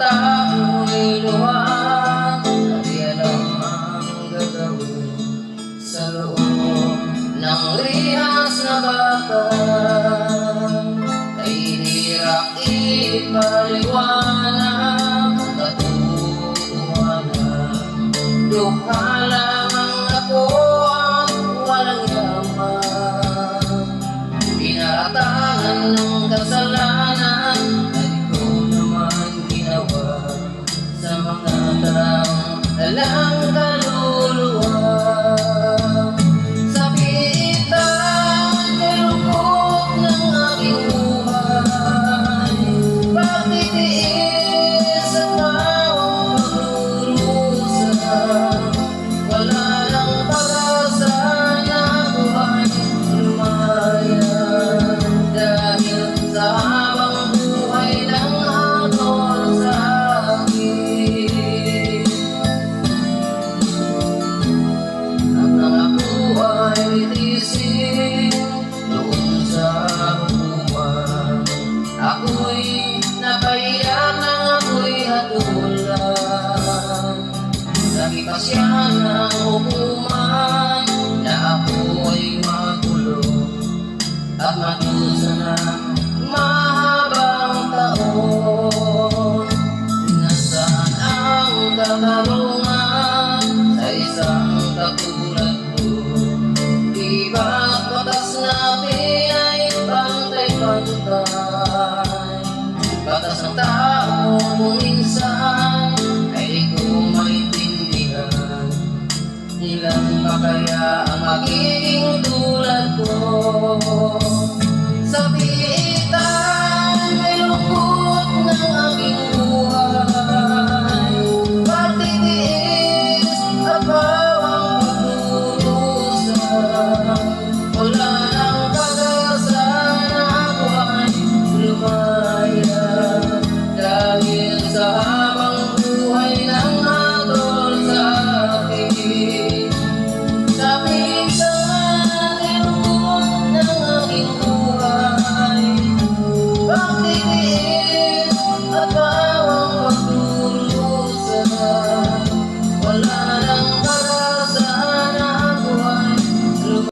tao'y luwag, di alam ang gagawin sa loob ng rihas na baka. Kay hirap ipaliwanag ang katotohanan, dukha lamang ako at walang yaman. Pinaratangan ng kasalanan ay ko naman ginawa sa mga taong dalang kaluluwa. Sa piitan kay lungkot ng aking buhay, pagtitiis at bawang pagdurusa, wala lang pag-asa na ako ay lumayan, dahil sa habang buhay ng hatol sa akin. At nang ako ay tiisip doon sa hukuman, ako'y napaiyak nang ako'y hatulan. Nagipasya ng hukuman na ako ay makulong at matusa ng mahabang taon. Nasaan ang katarungan sa isang katulad ko? Di ba't batas natin ay pantay-pantay? Batas ng tao kung minsan ay di ko maintindihan. Ilan pa kaya ang magiging tulad ko? Sa piitan may lungkot ng aking buhay, pagtitiis at bawang pagdurusa, wala